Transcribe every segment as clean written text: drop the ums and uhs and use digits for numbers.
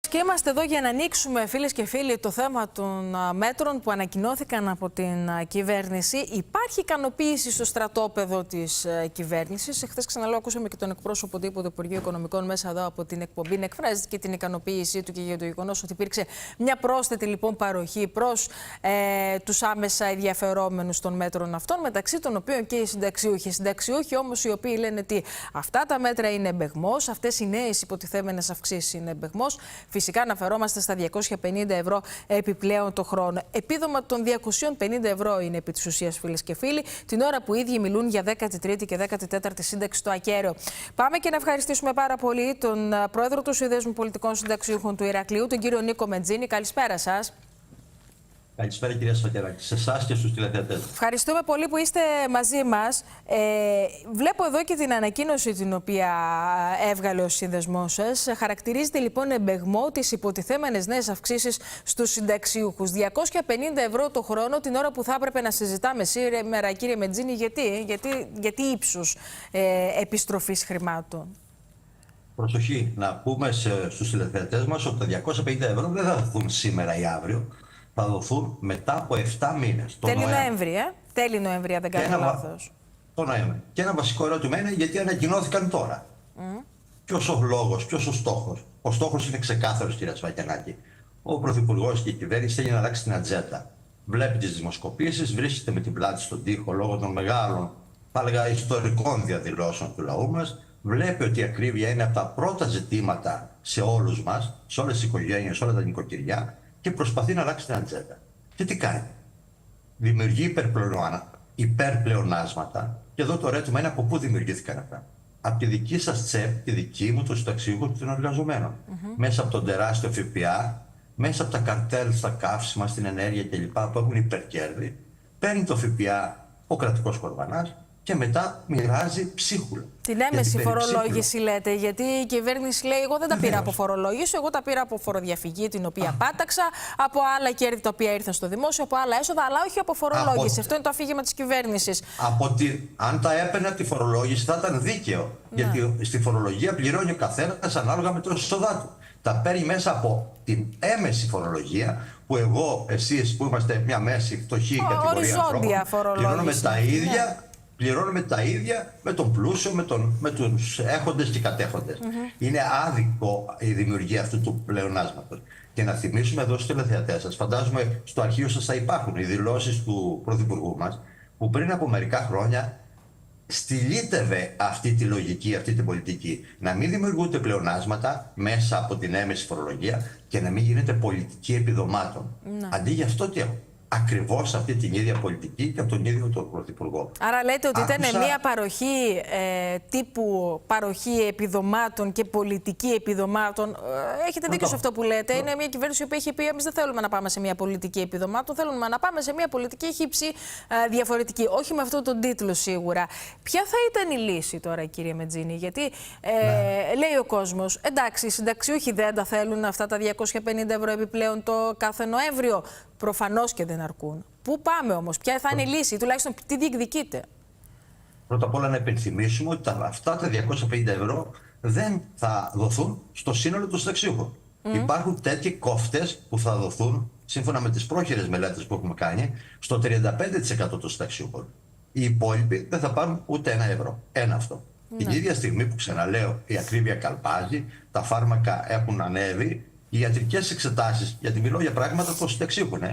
Και είμαστε εδώ για να ανοίξουμε, φίλες και φίλοι, το θέμα των μέτρων που ανακοινώθηκαν από την κυβέρνηση. Υπάρχει ικανοποίηση στο στρατόπεδο της κυβέρνησης. Εχθές, ξαναλέω, ακούσαμε και τον εκπρόσωπο τύπου του Υπουργείου Οικονομικών μέσα εδώ από την εκπομπή να εκφράζει και την ικανοποίησή του και για το γεγονός ότι υπήρξε μια πρόσθετη λοιπόν παροχή προς τους άμεσα ενδιαφερόμενους των μέτρων αυτών, μεταξύ των οποίων και οι συνταξιούχοι. Συνταξιούχοι όμως οι οποίοι λένε ότι αυτά τα μέτρα είναι εμπεγμός, αυτές οι νέες υποτιθέμενες αυξήσεις είναι εμπεγμός. Φυσικά αναφερόμαστε στα 250 ευρώ επιπλέον το χρόνο. Επίδομα των 250 ευρώ είναι επί της ουσίας, φίλες και φίλοι, την ώρα που οι ίδιοι μιλούν για 13η και 14η σύνταξη στο ακέραιο. Πάμε και να ευχαριστήσουμε πάρα πολύ τον πρόεδρο του Συνδέσμου Πολιτικών Συνταξιούχων του Ηρακλείου, τον κύριο Νίκο Μετζίνη. Καλησπέρα σας. Καλησπέρα, κυρία Σφακεράκη, σε εσάς και στους τηλεθεατές. Ευχαριστούμε πολύ που είστε μαζί μας. Βλέπω εδώ και την ανακοίνωση την οποία έβγαλε ο σύνδεσμός σας. Χαρακτηρίζεται λοιπόν εμπεγμό τις υποτιθέμενες νέες αυξήσεις στους συνταξιούχους. 250 ευρώ το χρόνο, την ώρα που θα έπρεπε να συζητάμε σήμερα, κύριε Μετζίνη, γιατί ύψους επιστροφής χρημάτων. Προσοχή, να πούμε στους τηλεθεατές μας ότι τα 250 ευρώ δεν θα δοθούν σήμερα ή αύριο. Θα δοθούν μετά από 7 μήνες. Τέλη Νοέμβρη, Τέλη Νοέμβρη, αν δεν κάνω λάθος. Το Νοέμβρη. Και ένα βασικό ερώτημα είναι γιατί ανακοινώθηκαν τώρα. Ποιος ο λόγος, ποιος ο στόχος. Ο στόχος είναι ξεκάθαρος, κυρία Σφακιανάκη. Ο Πρωθυπουργός και η κυβέρνηση θέλει να αλλάξει την ατζέντα. Βλέπει τις δημοσκοπήσεις, βρίσκεται με την πλάτη στον τοίχο λόγω των μεγάλων, θα έλεγα, ιστορικών διαδηλώσεων του λαού μας. Βλέπει ότι η ακρίβεια είναι από τα πρώτα ζητήματα σε όλους μας, σε όλες τις οικογένειες, σε όλα τα νοικοκυριά. Και προσπαθεί να αλλάξει την ατζέντα. Και τι κάνει. Δημιουργεί υπερπλεονάσματα. Και εδώ το ερώτημα είναι από πού δημιουργήθηκαν αυτά. Από τη δική σας τσέπ, τη δική μου, των συνταξιούχων και των εργαζομένων. Μέσα από τον τεράστιο ΦΠΑ, μέσα από τα καρτέλ στα καύσιμα, στην ενέργεια κλπ. Που έχουν υπερκέρδη. Παίρνει το ΦΠΑ ο κρατικός κορβανάς και μετά μοιράζει ψίχουλα. Την έμεση φορολόγηση λέτε, γιατί η κυβέρνηση λέει: εγώ δεν τα πήρα από φορολόγηση, εγώ τα πήρα από φοροδιαφυγή, την οποία πάταξα, από άλλα κέρδη τα οποία ήρθαν στο δημόσιο, από άλλα έσοδα, αλλά όχι από φορολόγηση. Αυτό είναι το αφήγημα της κυβέρνησης. Αν τα έπαιρνε από τη φορολόγηση θα ήταν δίκαιο. Γιατί στη φορολογία πληρώνει ο καθένας ανάλογα με το έσοδά του. Τα παίρνει μέσα από την έμεση φορολογία, που εγώ, εσείς που είμαστε μια μέση φτωχή κατηγορία ανθρώπων, πληρώνουμε τα ίδια με τον πλούσιο, με τους έχοντες και κατέχοντες. Είναι άδικο η δημιουργία αυτού του πλεονάσματος. Και να θυμίσουμε εδώ στους τηλεθεατές σας, φαντάζομαι στο αρχείο σας θα υπάρχουν οι δηλώσεις του Πρωθυπουργού μας, που πριν από μερικά χρόνια στυλίτευε αυτή τη λογική, αυτή την πολιτική. Να μην δημιουργούνται πλεονάσματα μέσα από την έμεση φορολογία και να μην γίνεται πολιτική επιδομάτων. Αντί για αυτό τι έχουμε. Ακριβώς αυτή την ίδια πολιτική και από τον ίδιο τον Πρωθυπουργό. Άρα λέτε ότι ήταν μια παροχή τύπου παροχή επιδομάτων και πολιτική επιδομάτων. Έχετε δίκιο σε αυτό που λέτε. Είναι μια κυβέρνηση που έχει πει: εμείς δεν θέλουμε να πάμε σε μια πολιτική επιδομάτων, θέλουμε να πάμε σε μια πολιτική χύψη διαφορετική. Όχι με αυτόν τον τίτλο σίγουρα. Ποια θα ήταν η λύση τώρα, κύριε Μετζίνη? Γιατί λέει ο κόσμος: εντάξει, οι συνταξιούχοι δεν τα θέλουν αυτά τα 250 ευρώ επιπλέον το κάθε Νοέμβριο. Προφανώς και δεν αρκούν. Πού πάμε όμως, ποια θα είναι η λύση, τουλάχιστον τι διεκδικείτε? Πρώτα απ' όλα να υπενθυμίσουμε ότι αυτά τα 250 ευρώ δεν θα δοθούν στο σύνολο των συνταξιούχων. Υπάρχουν τέτοιοι κόφτες που θα δοθούν, σύμφωνα με τις πρόχειρες μελέτες που έχουμε κάνει, στο 35% των συνταξιούχων. Οι υπόλοιποι δεν θα πάρουν ούτε ένα ευρώ. Ένα αυτό. Την ίδια στιγμή που, ξαναλέω, η ακρίβεια καλπάζει, τα φάρμακα έχουν ανέβει. Οι ιατρικές εξετάσεις, γιατί μιλώ για πράγματα που συνταξιούχων,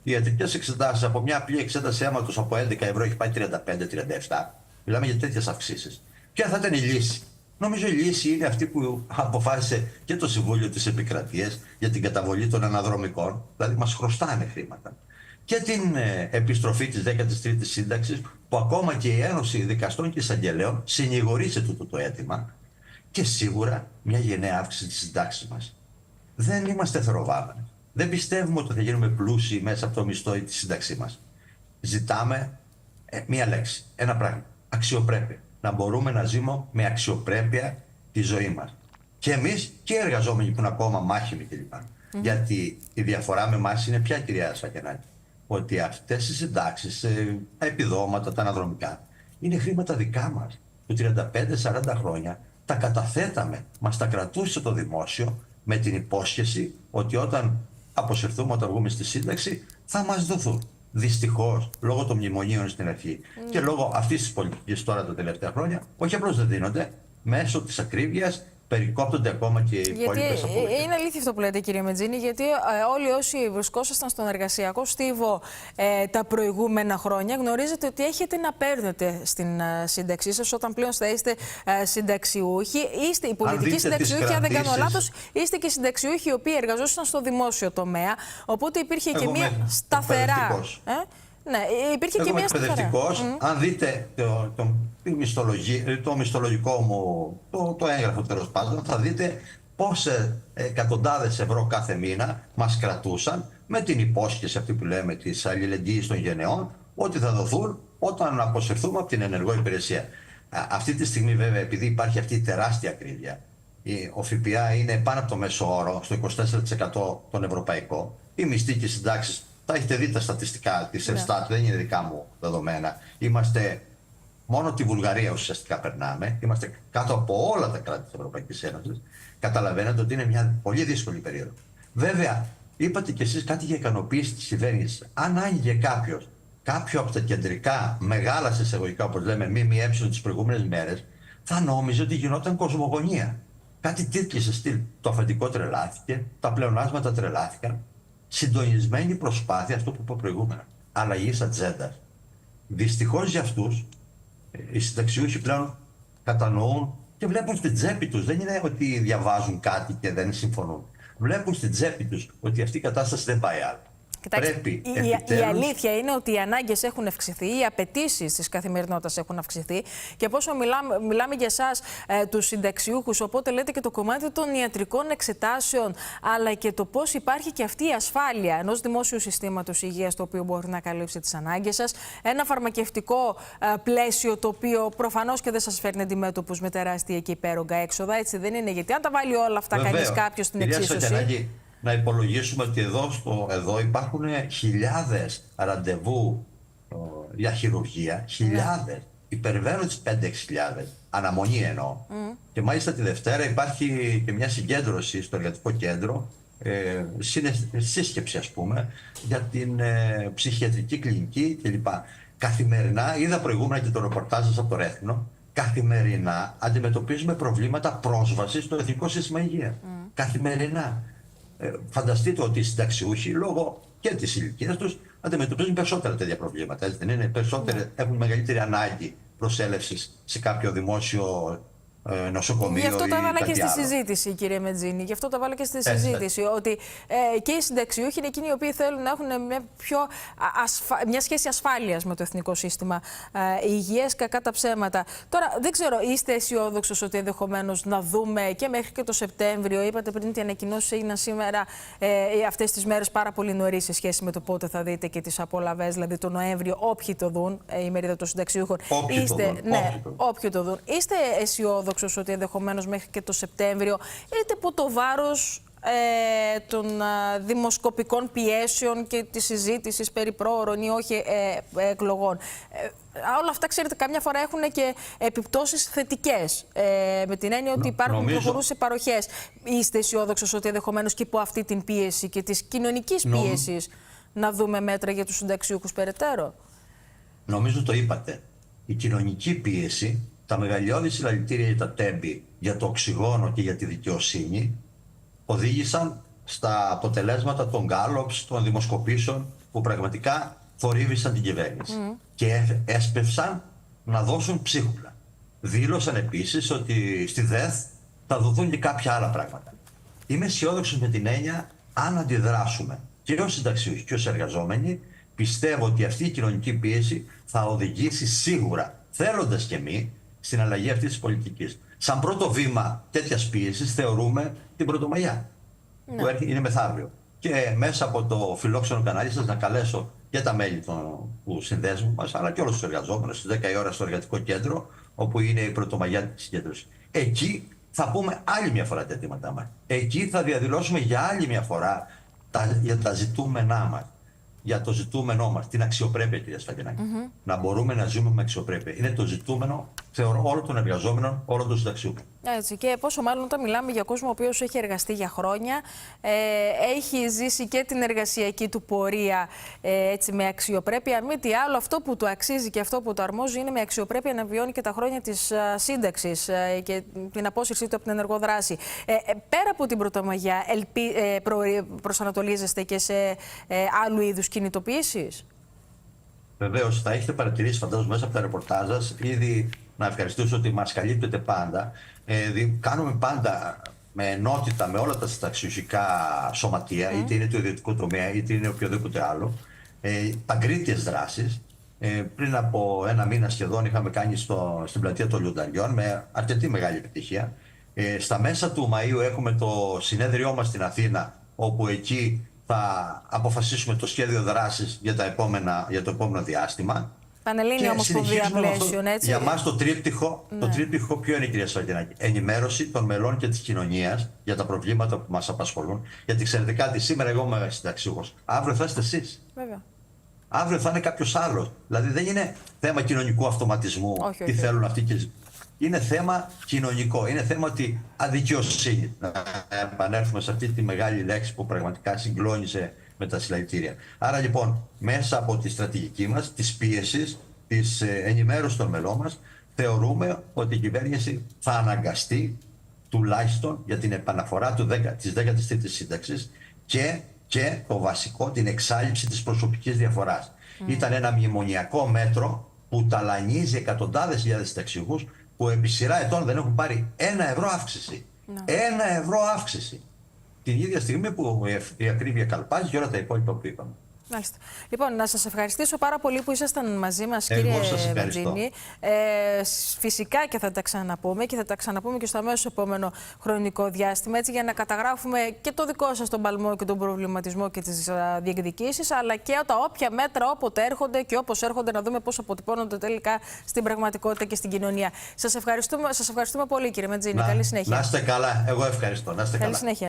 οι ιατρικές εξετάσεις από μια απλή εξέταση αίματος από 11 ευρώ έχει πάει 35-37. Μιλάμε για τέτοιες αυξήσεις. Ποια θα ήταν η λύση? Νομίζω η λύση είναι αυτή που αποφάσισε και το Συμβούλιο της Επικρατείας για την καταβολή των αναδρομικών, δηλαδή μας χρωστάνε χρήματα. Και την επιστροφή της 13ης σύνταξης, που ακόμα και η Ένωση Δικαστών και Εισαγγελέων συνηγορεί σε τούτο το αίτημα, και σίγουρα μια γενναία αύξηση της συντάξης μας. Δεν είμαστε θεροβάμενοι. Δεν πιστεύουμε ότι θα γίνουμε πλούσιοι μέσα από το μισθό ή τη σύνταξή μας. Ζητάμε μία λέξη, ένα πράγμα. Αξιοπρέπεια. Να μπορούμε να ζούμε με αξιοπρέπεια τη ζωή μας. Και εμείς και οι εργαζόμενοι που είναι ακόμα μάχημοι κλπ. Γιατί η διαφορά με εμάς είναι πια, κυρία Σφακιανάκη, ότι αυτές οι συντάξεις, τα επιδόματα, τα αναδρομικά, είναι χρήματα δικά μας. Που 35-40 χρόνια τα καταθέταμε, μας τα κρατούσε το δημόσιο με την υπόσχεση ότι όταν αποσυρθούμε, όταν βγούμε στη σύνταξη, θα μας δοθούν. Δυστυχώς, λόγω των μνημονίων στην αρχή και λόγω αυτής της πολιτικής τώρα τα τελευταία χρόνια, όχι απλώς δεν δίνονται, μέσω της ακρίβειας περικόπτονται ακόμα και οι υπόλοιπες απολύτες. Είναι αλήθεια αυτό που λέτε, κύριε Μετζίνη, γιατί όλοι όσοι βρισκόσασταν στον εργασιακό στίβο τα προηγούμενα χρόνια γνωρίζετε ότι έχετε να παίρνετε στην σύνταξή σας όταν πλέον θα είστε συνταξιούχοι. Είστε οι πολιτικοί συνταξιούχοι, αν δεν κάνω λάθος, είστε και συνταξιούχοι οι οποίοι εργαζόταν στο δημόσιο τομέα. Οπότε υπήρχε και μια σταθερά. Ναι, υπήρχε και μια σταθερά. Αν δείτε το μισθολογικό μου, το έγγραφο τέλος πάντων, θα δείτε πόσες εκατοντάδες ευρώ κάθε μήνα μας κρατούσαν με την υπόσχεση αυτή που λέμε της αλληλεγγύης των γενεών ότι θα δοθούν όταν αποσυρθούμε από την ενεργό υπηρεσία. Αυτή τη στιγμή βέβαια, επειδή υπάρχει αυτή η τεράστια ακρίβεια, ο ΦΠΑ είναι πάνω από το μέσο όρο, στο 24% των ευρωπαϊκών, οι μισθοί και οι συντάξεις. Τα έχετε δει τα στατιστικά της Ελστάτ, δεν είναι δικά μου δεδομένα. Είμαστε, μόνο τη Βουλγαρία ουσιαστικά περνάμε, είμαστε κάτω από όλα τα κράτη της Ευρωπαϊκής Ένωσης. Καταλαβαίνετε ότι είναι μια πολύ δύσκολη περίοδο. Βέβαια, είπατε κι εσείς κάτι για ικανοποίηση της κυβέρνησης. Αν άνοιγε κάποιο από τα κεντρικά, μεγάλα σε εισαγωγικά, όπως λέμε, ΜΜΕ τις προηγούμενες μέρες, θα νόμιζε ότι γινόταν κοσμογονία. Κάτι τέτοιο σε στυλ. Το αφεντικό τρελάθηκε, τα πλεονάσματα τρελάθηκαν. Συντονισμένη προσπάθεια, αυτό που είπα προηγούμενα, αλλαγής ατζέντας. Δυστυχώς για αυτούς, οι συνταξιούχοι πλέον κατανοούν και βλέπουν στην τσέπη τους. Δεν είναι ότι διαβάζουν κάτι και δεν συμφωνούν. Βλέπουν στην τσέπη τους ότι αυτή η κατάσταση δεν πάει άλλο. Κοιτάξτε, η αλήθεια είναι ότι οι ανάγκες έχουν αυξηθεί, οι απαιτήσεις της καθημερινότητας έχουν αυξηθεί και πόσο μιλάμε για εσάς τους συνταξιούχους, οπότε λέτε και το κομμάτι των ιατρικών εξετάσεων, αλλά και το πώς υπάρχει και αυτή η ασφάλεια ενός δημόσιου συστήματος υγείας το οποίο μπορεί να καλύψει τις ανάγκες σας, ένα φαρμακευτικό πλαίσιο το οποίο προφανώς και δεν σας φέρνει αντιμέτωπους με τεράστια και υπέρογκα έξοδα, έτσι δεν είναι? Γιατί αν τα βάλει όλα αυτά κανείς κάποιος στην εξίσωση. Να υπολογίσουμε ότι εδώ υπάρχουν χιλιάδες ραντεβού για χειρουργία, χιλιάδες, υπερβαίνουν τις 5-6 χιλιάδες, αναμονή εννοώ. Και μάλιστα τη Δευτέρα υπάρχει και μια συγκέντρωση στο εργατικό κέντρο, σύσκεψη ας πούμε, για την ψυχιατρική κλινική κλπ. Καθημερινά, είδα προηγούμενα και το ρεπορτάζ σας από το Ρέθινο, καθημερινά αντιμετωπίζουμε προβλήματα πρόσβασης στο Εθνικό Σύστημα Υγείας. Καθημερινά. Φανταστείτε ότι οι συνταξιούχοι, λόγω και της ηλικίας τους, αντιμετωπίζουν περισσότερα τέτοια προβλήματα. Έτσι δεν είναι? Έχουν μεγαλύτερη ανάγκη προσέλευσης σε κάποιο δημόσιο νοσοκομείο. Γι' αυτό το έβαλα και στη άλλο. συζήτηση, κύριε Μετζίνη. Γι' αυτό το έβαλα και στη συζήτηση. Ότι και οι συνταξιούχοι είναι εκείνοι οι οποίοι θέλουν να έχουν μια σχέση ασφάλειας με το Εθνικό Σύστημα Υγείας, κακά τα ψέματα. Τώρα, δεν ξέρω, είστε αισιόδοξος ότι ενδεχομένως να δούμε και μέχρι και το Σεπτέμβριο? Είπατε πριν ότι οι ανακοινώσεις έγιναν σήμερα, αυτές τις μέρες, πάρα πολύ νωρίς σε σχέση με το πότε θα δείτε και τις απολαβές, δηλαδή το Νοέμβριο, όποιοι το δουν, η μερίδα των συνταξιούχων. Όποιοι το δουν. Είστε αισιόδοξοι ότι ενδεχομένως μέχρι και το Σεπτέμβριο, είτε από το βάρος των δημοσκοπικών πιέσεων και της συζήτησης περί πρόωρων ή όχι εκλογών. Όλα αυτά, ξέρετε, καμιά φορά έχουν και επιπτώσεις θετικές. Με την έννοια ότι υπάρχουν προχωρούσε παροχές. Είστε αισιόδοξος ότι ενδεχομένως και υπό αυτή την πίεση και της κοινωνικής πίεσης να δούμε μέτρα για τους συνταξιούχους περαιτέρω? Νομίζω το είπατε. Η κοινωνική πίεση, τα μεγαλειώδη συλλαλητήρια για τα τέμπη, για το οξυγόνο και για τη δικαιοσύνη, οδήγησαν στα αποτελέσματα των γκάλοψ, των δημοσκοπήσεων που πραγματικά θορύβησαν την κυβέρνηση. Και έσπευσαν να δώσουν ψίχουλα. Δήλωσαν επίσης ότι στη ΔΕΘ θα δοθούν και κάποια άλλα πράγματα. Είμαι αισιόδοξος με την έννοια, αν αντιδράσουμε και ως συνταξιούχοι και ως εργαζόμενοι, πιστεύω ότι αυτή η κοινωνική πίεση θα οδηγήσει σίγουρα, θέλοντας και εμείς, στην αλλαγή αυτής της πολιτικής. Σαν πρώτο βήμα τέτοιας πίεσης θεωρούμε την Πρωτομαγιά, που είναι μεθαύριο. Και μέσα από το φιλόξενο κανάλι σας να καλέσω και τα μέλη του συνδέσμου μας, αλλά και όλους τους εργαζόμενους, στις 10 η ώρα στο εργατικό κέντρο, όπου είναι η Πρωτομαγιά της συγκέντρωσης. Εκεί θα πούμε άλλη μια φορά τα αιτήματά μας. Εκεί θα διαδηλώσουμε για άλλη μια φορά για τα ζητούμενά μας. Για το ζητούμενό μας, την αξιοπρέπεια, κυρία Σφαγγενάκη. Να μπορούμε να ζούμε με αξιοπρέπεια. Είναι το ζητούμενο θεωρώ, όλων των εργαζόμενων, όλων των συνταξιούχων. Έτσι, και πόσο μάλλον όταν μιλάμε για κόσμο ο οποίος έχει εργαστεί για χρόνια, έχει ζήσει και την εργασιακή του πορεία έτσι, με αξιοπρέπεια. Αν μη τι άλλο, αυτό που του αξίζει και αυτό που του αρμόζει είναι με αξιοπρέπεια να βιώνει και τα χρόνια της σύνταξης και την απόσυρσή του από την ενεργοδράση. Πέρα από την Πρωτομαγιά, προσανατολίζεστε και σε άλλου είδους κινητοποιήσεις? Βεβαίως, θα έχετε παρατηρήσει, φαντάζομαι, μέσα από τα ρεπορτάζ σας, ήδη να ευχαριστήσω ότι μας καλύπτεται πάντα. Κάνουμε πάντα με ενότητα με όλα τα συνταξιούχικά σωματεία, είτε είναι το ιδιωτικό τομέα, είτε είναι οποιοδήποτε άλλο, παγκρίτιες δράσεις. Πριν από ένα μήνα σχεδόν είχαμε κάνει στην πλατεία των Λιονταριών με αρκετή μεγάλη επιτυχία. Στα μέσα του Μαΐου έχουμε το συνέδριό μας στην Αθήνα, όπου εκεί θα αποφασίσουμε το σχέδιο δράσης για το επόμενο διάστημα. Πανελλήνια Ομοσπονδία Πλαίσιων, έτσι. Για μας το τρίπτυχο ποιο είναι, κυρία Σαββατινάκη? Ενημέρωση των μελών και της κοινωνίας για τα προβλήματα που μας απασχολούν. Γιατί ξέρετε κάτι, σήμερα εγώ είμαι συνταξιούχος. Αύριο θα είστε εσείς. Βέβαια. Αύριο θα είναι κάποιος άλλος. Δηλαδή δεν είναι θέμα κοινωνικού αυτοματισμού. Όχι, τι θέλουν αυτοί και... Είναι θέμα κοινωνικό. Είναι θέμα ότι αδικαιοσύνη. Να επανέλθουμε σε αυτή τη μεγάλη λέξη που πραγματικά συγκλώνησε με τα συλλαλητήρια. Άρα λοιπόν, μέσα από τη στρατηγική μας, της πίεσης, της ενημέρωσης των μελών μας, θεωρούμε ότι η κυβέρνηση θα αναγκαστεί τουλάχιστον για την επαναφορά της 13ης σύνταξης και το βασικό, την εξάλειψη της προσωπικής διαφοράς. Ήταν ένα μνημονιακό μέτρο που ταλανίζει εκατοντάδες χιλιάδες συνταξιούχους που επί σειρά ετών δεν έχουν πάρει 1 ευρώ αύξηση. 1 ευρώ αύξηση. Την ίδια στιγμή που η ακρίβεια καλπάζει και όλα τα υπόλοιπα που είπαμε. Μάλιστα. Λοιπόν, να σας ευχαριστήσω πάρα πολύ που ήσασταν μαζί μας, κύριε Βατζίνη. Φυσικά και θα τα ξαναπούμε και θα τα ξαναπούμε και στο αμέσως επόμενο χρονικό διάστημα, έτσι, για να καταγράφουμε και το δικό σας τον παλμό και τον προβληματισμό και τις διεκδικήσεις, αλλά και τα όποια μέτρα όποτε έρχονται και όπως έρχονται, να δούμε πώς αποτυπώνονται τελικά στην πραγματικότητα και στην κοινωνία. Σας ευχαριστούμε πολύ, κύριε Βατζίνη. Καλή συνέχεια. Να είστε καλά. Εγώ ευχαριστώ. Να είστε καλά. Καλή συνέχεια.